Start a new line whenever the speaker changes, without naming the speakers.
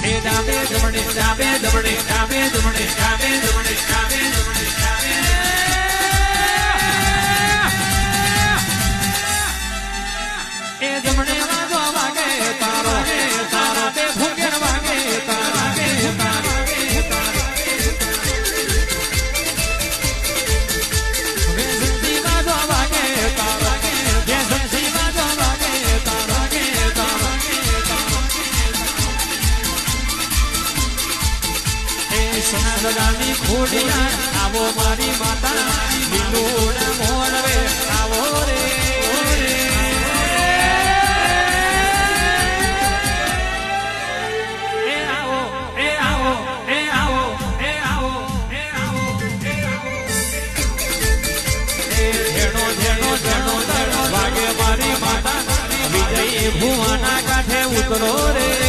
એ ડાબે જમણે ડાબે જમણે ડાબે જમણે ડાબે જમણે ડાબે જમણે ડાબે એ જમણે વાગો વાગે તારો તારો તે ફૂંકેર વાગે તારા કે તારા સદાની ખોડિયા આવો મારી માતા લીલોડા મોરવે આવો રે એ આવો એ આવો એ આવો એ આવો એ આવો એ આવો એ જેણો જેણો જેણો વાગે મારી માતા વિજય ભુવાના કાંઠે ઉતરો રે